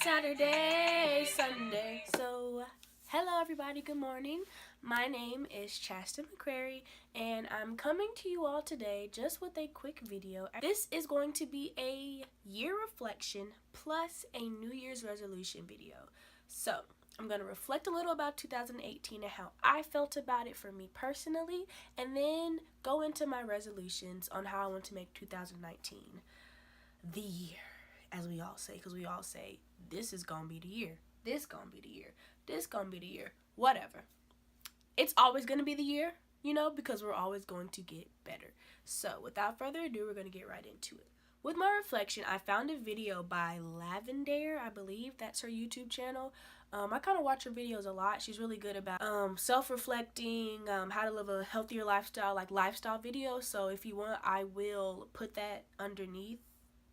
Saturday, Sunday. So, hello everybody, good morning. My name is Chasta McCrary, and I'm coming to you all today just with a quick video. This is going to be a year reflection plus a New Year's resolution video. So, I'm going to reflect a little about 2018 and how I felt about it for me personally, and then go into my resolutions on how I want to make 2019 the year, as we all say, because we all say, this is gonna be the year, this gonna be the year, this gonna be the year, whatever. It's always gonna be the year, you know, because we're always going to get better. So without further ado, we're gonna get right into it. With my reflection, I found a video by Lavendaire, I believe that's her YouTube channel. I kind of watch her videos a lot. She's really good about self-reflecting, how to live a healthier lifestyle, like lifestyle videos. So if you want, I will put that underneath,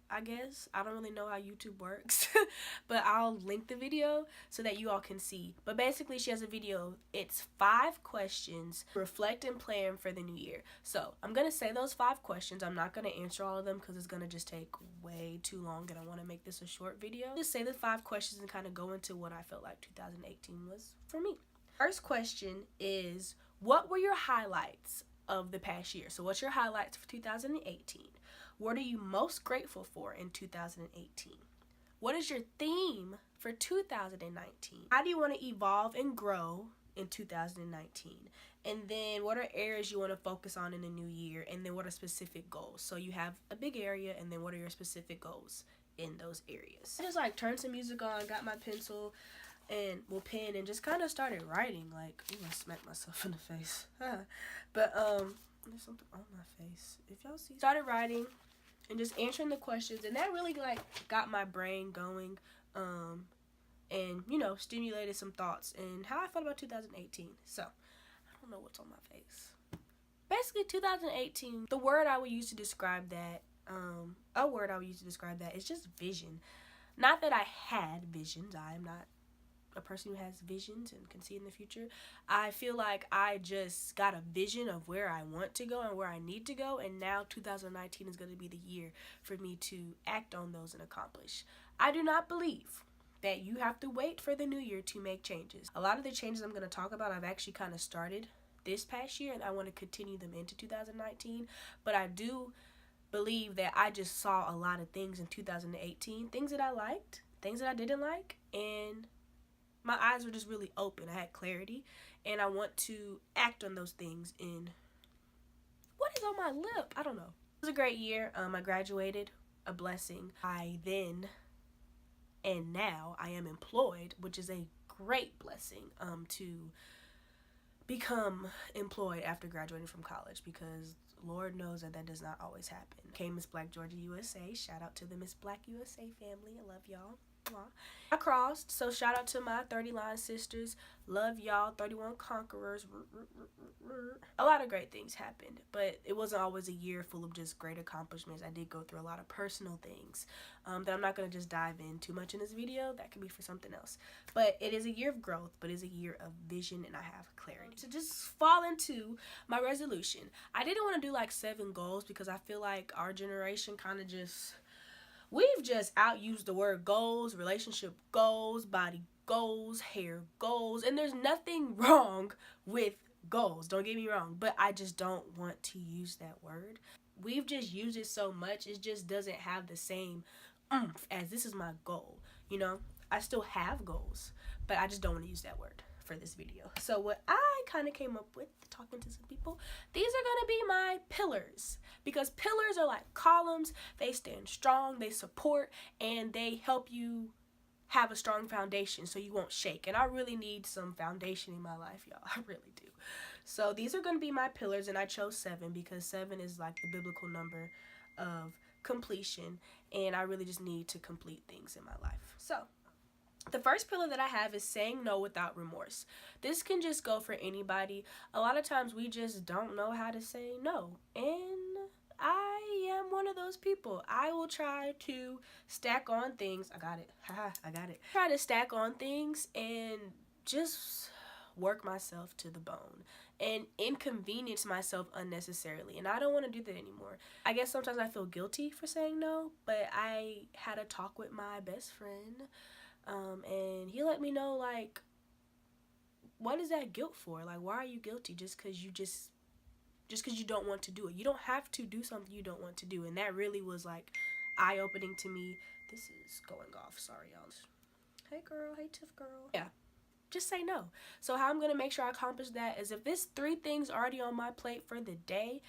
I guess. I don't really know how YouTube works, but I'll link the video so that you all can see. But basically, she has a video. It's 5 questions to reflect and plan for the new year. So I'm going to say those 5 questions. I'm not going to answer all of them because it's going to just take way too long, and I want to make this a short video. Just say the 5 questions and kind of go into what I felt like 2018 was for me. First question is, what were your highlights of the past year? So what's your highlights for 2018? What are you most grateful for in 2018? What is your theme for 2019? How do you want to evolve and grow in 2019? And then what are areas you want to focus on in the new year? And then what are specific goals? So you have a big area, and then what are your specific goals in those areas? I just like turned some music on, got my pencil and pen, and just kind of started writing. Like, I'm gonna smack myself in the face. But there's something on my face. If y'all see, started writing and just answering the questions, and that really like got my brain going, and you know, stimulated some thoughts and how I felt about 2018. So I don't know what's on my face. Basically, 2018, the word I would use to describe that, a word I would use to describe that is just vision. Not that I had visions. I am not a person who has visions and can see in the future. I feel like I just got a vision of where I want to go and where I need to go, and now 2019 is going to be the year for me to act on those and accomplish. I do not believe that you have to wait for the new year to make changes. A lot of the changes I'm going to talk about, I've actually kind of started this past year, and I want to continue them into 2019, but I do believe that I just saw a lot of things in 2018, things that I liked, things that I didn't like, and my eyes were just really open. I had clarity, and I want to act on those things. In what is on my lip? I don't know. It was a great year. I graduated, a blessing. I then and now I am employed, which is a great blessing, to become employed after graduating from college, because Lord knows that does not always happen. Okay, Miss Black Georgia USA. Shout out to the Miss Black USA family. I love y'all. I crossed, so shout out to my 30 line sisters. Love y'all. 31 conquerors. A lot of great things happened, but it wasn't always a year full of just great accomplishments. I did go through a lot of personal things that I'm not going to just dive in too much in this video. That could be for something else. But it is a year of growth, but it is a year of vision, and I have clarity. To just fall into my resolution, I didn't want to do like 7 goals, because I feel like our generation kind of just, we've just outused the word goals, relationship goals, body goals, hair goals, and there's nothing wrong with goals, don't get me wrong, but I just don't want to use that word. We've just used it so much, it just doesn't have the same oomph as this is my goal, you know? I still have goals, but I just don't want to use that word for this video. So what I kind of came up with, talking to some people, these are going to be my pillars, because pillars are like columns. They stand strong, they support, and they help you have a strong foundation so you won't shake. And I really need some foundation in my life, y'all. I really do. So these are going to be my pillars, and I chose 7 because 7 is like the biblical number of completion, and I really just need to complete things in my life. So the first pillar that I have is saying no without remorse. This can just go for anybody. A lot of times we just don't know how to say no, and I am one of those people. I will try to stack on things. I got it. I got it. Try to stack on things and just work myself to the bone and inconvenience myself unnecessarily, and I don't want to do that anymore. I guess sometimes I feel guilty for saying no, but I had a talk with my best friend And he let me know, like, what is that guilt for? Like, why are you guilty just because you don't want to do it? You don't have to do something you don't want to do. And that really was, like, eye-opening to me. This is going off. Sorry, y'all. Hey, girl. Hey, Tiff girl. Yeah. Just say no. So how I'm going to make sure I accomplish that is if there's 3 things already on my plate for the day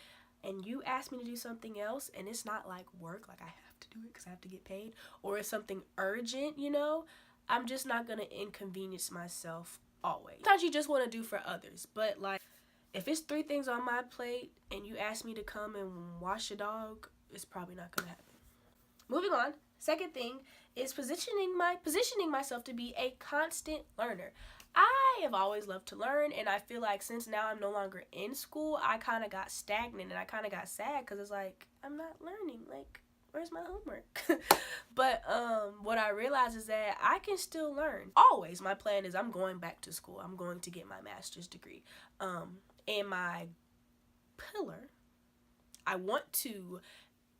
and you ask me to do something else and it's not like work, like I have to do it because I have to get paid, or it's something urgent, you know, I'm just not going to inconvenience myself always. Sometimes you just want to do for others, but like if it's 3 things on my plate and you ask me to come and wash a dog, it's probably not going to happen. Moving on, second thing is positioning myself to be a constant learner. I have always loved to learn, and I feel like since now I'm no longer in school, I kind of got stagnant and I kind of got sad because it's like, I'm not learning. Like, where's my homework? But what I realized is that I can still learn. Always, my plan is I'm going back to school. I'm going to get my master's degree. And my pillar, I want to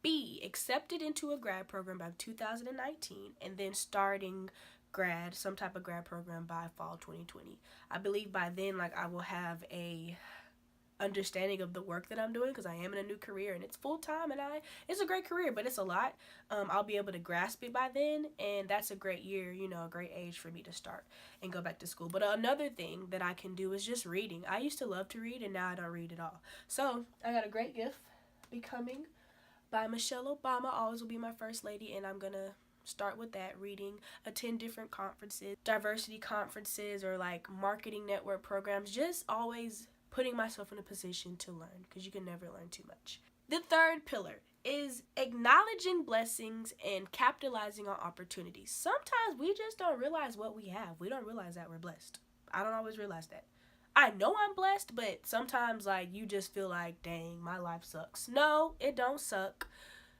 be accepted into a grad program by 2019 and then starting some type of grad program by fall 2020. I believe by then, like, I will have a understanding of the work that I'm doing because I am in a new career and it's full-time and it's a great career, but it's a lot. I'll be able to grasp it by then, and that's a great year, you know, a great age for me to start and go back to school. But another thing that I can do is just reading. I used to love to read and now I don't read at all. So I got a great gift, Becoming by Michelle Obama. Always will be my first lady, and I'm gonna start with that, reading, attend different conferences, diversity conferences, or like marketing network programs, just always putting myself in a position to learn because you can never learn too much. The third pillar is acknowledging blessings and capitalizing on opportunities. Sometimes we just don't realize what we have. We don't realize that we're blessed. I don't always realize that. I know I'm blessed, but sometimes, like, you just feel like, dang, my life sucks. No, it don't suck.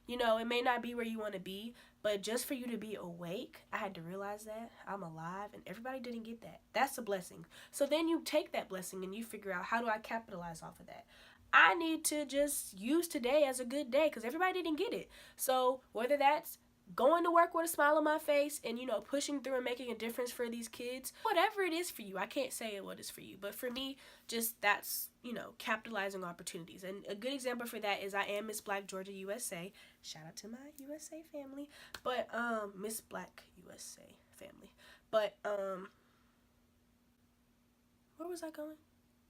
You know, it may not be where you want to be, but just for you to be awake, I had to realize that I'm alive, and everybody didn't get that. That's a blessing. So then you take that blessing and you figure out, how do I capitalize off of that? I need to just use today as a good day because everybody didn't get it. So whether that's going to work with a smile on my face and, you know, pushing through and making a difference for these kids, whatever it is for you, I can't say what is for you, but for me, just that's, you know, capitalizing opportunities. And a good example for that is I am Miss Black Georgia USA. Shout out to my USA family, but Miss Black USA family. But where was I going?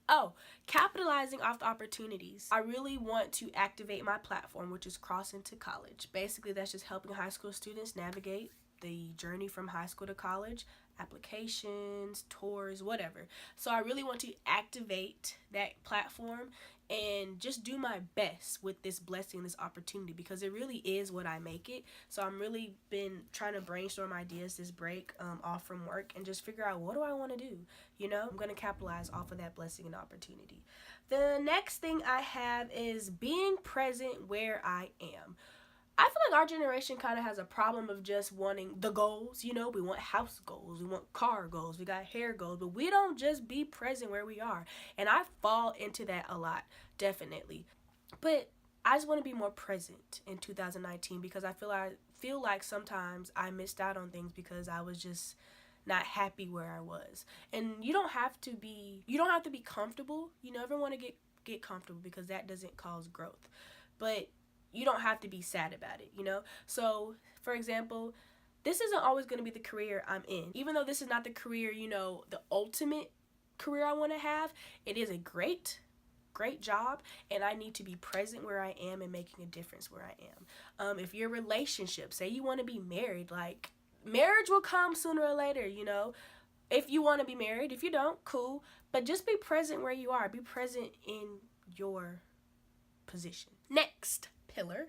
Oh, capitalizing off the opportunities. I really want to activate my platform, which is Crossing to College. Basically, that's just helping high school students navigate the journey from high school to college, applications, tours, whatever. So I really want to activate that platform and just do my best with this blessing, this opportunity, because it really is what I make it. So I'm really been trying to brainstorm ideas this break off from work and just figure out, what do I want to do? You know, I'm going to capitalize off of that blessing and opportunity. The next thing I have is being present where I am. I feel like our generation kind of has a problem of just wanting the goals. You know, we want house goals, we want car goals, we got hair goals, but we don't just be present where we are. And I fall into that a lot, definitely. But I just want to be more present in 2019 because I feel like sometimes I missed out on things because I was just not happy where I was. And you don't have to be comfortable. You never want to get comfortable because that doesn't cause growth. But you don't have to be sad about it, you know? So, for example, this isn't always going to be the career I'm in. Even though this is not the career, you know, the ultimate career I want to have, it is a great job, and I need to be present where I am and making a difference where I am. If your relationship, say you want to be married, like, marriage will come sooner or later, you know? If you want to be married, if you don't, cool. But just be present where you are. Be present in your position. Next pillar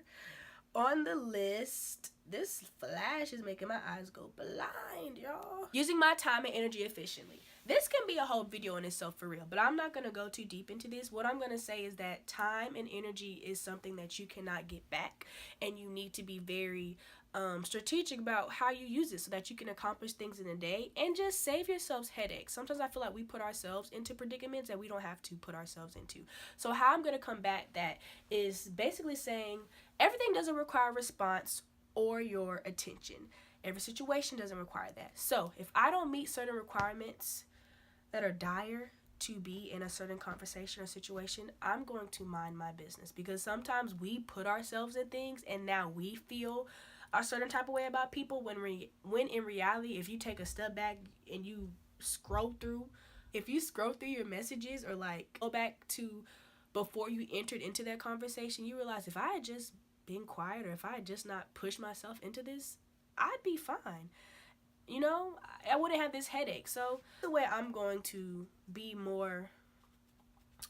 on the list, this flash is making my eyes go blind, y'all. Using my time and energy efficiently. This can be a whole video in itself for real, but I'm not going to go too deep into this. What I'm going to say is that time and energy is something that you cannot get back, and you need to be very strategic about how you use it so that you can accomplish things in a day and just save yourselves headaches. Sometimes I feel like we put ourselves into predicaments that we don't have to put ourselves into. So how I'm going to combat that is basically saying everything doesn't require response or your attention. Every situation doesn't require that. So if I don't meet certain requirements that are dire to be in a certain conversation or situation, I'm going to mind my business, because sometimes we put ourselves in things and now we feel a certain type of way about people when in reality, if you take a step back and you scroll through, if you scroll through your messages or like go back to before you entered into that conversation, you realize if I had just been quiet, or if I had just not pushed myself into this, I'd be fine. You know, I wouldn't have this headache. So the way I'm going to be more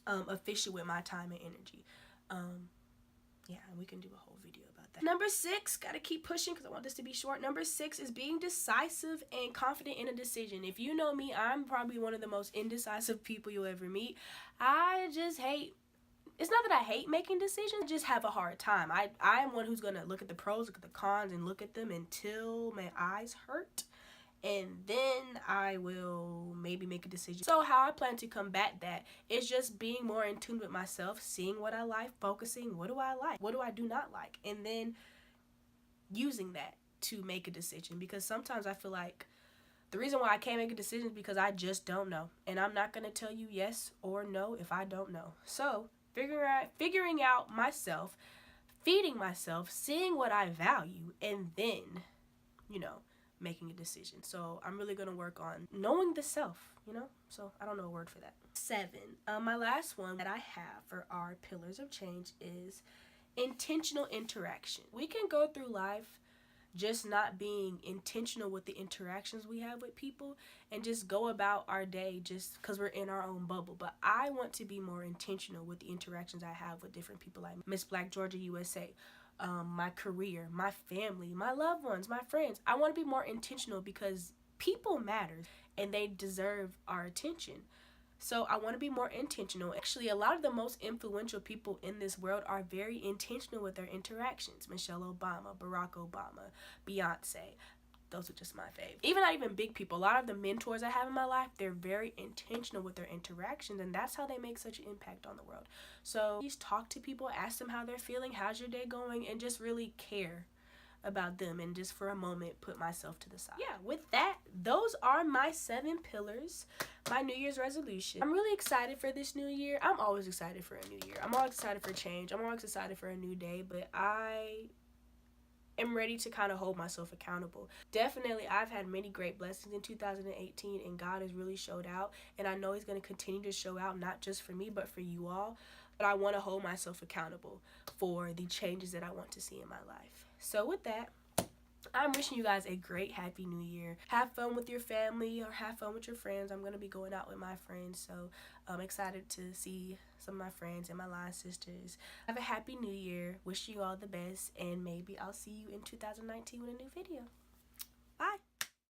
efficient with my time and energy. Yeah, we can do a whole video about that. Number 6, gotta keep pushing because I want this to be short. Number 6 is being decisive and confident in a decision. If you know me, I'm probably one of the most indecisive people you'll ever meet. I just hate, it's not that I hate making decisions, I just have a hard time. I am one who's gonna look at the pros, look at the cons, and look at them until my eyes hurt. And then I will maybe make a decision. So how I plan to combat that is just being more in tune with myself, seeing what I like, focusing, what do I like, what do I do not like, and then using that to make a decision. Because sometimes I feel like the reason why I can't make a decision is because I just don't know, and I'm not going to tell you yes or no if I don't know. So figuring out myself, feeding myself, seeing what I value, and then, you know, making a decision. So I'm really going to work on knowing the self, you know? So I don't know a word for that. 7. My last one that I have for our pillars of change is intentional interaction. We can go through life just not being intentional with the interactions we have with people and just go about our day just because we're in our own bubble. But I want to be more intentional with the interactions I have with different people, like Miss Black Georgia USA, my career, my family, my loved ones, my friends. I want to be more intentional because people matter and they deserve our attention. So I want to be more intentional. Actually, a lot of the most influential people in this world are very intentional with their interactions. Michelle Obama, Barack Obama, Beyonce. Those are just my fave. Even not even big people. A lot of the mentors I have in my life, they're very intentional with their interactions, and that's how they make such an impact on the world. So please talk to people, ask them how they're feeling, how's your day going, and just really care about them, and just for a moment put myself to the side. Yeah, with that, those are my 7 pillars, my New Year's resolution. I'm really excited for this new year. I'm always excited for a new year. I'm always excited for change. I'm always excited for a new day, but I am ready to kind of hold myself accountable. Definitely, I've had many great blessings in 2018, and God has really showed out, and I know he's going to continue to show out, not just for me, but for you all. But I want to hold myself accountable for the changes that I want to see in my life. So with that, I'm wishing you guys a great, happy new year. Have fun with your family or have fun with your friends. I'm going to be going out with my friends, so I'm excited to see some of my friends and my line sisters. Have a happy new year. Wish you all the best, and maybe I'll see you in 2019 with a new video.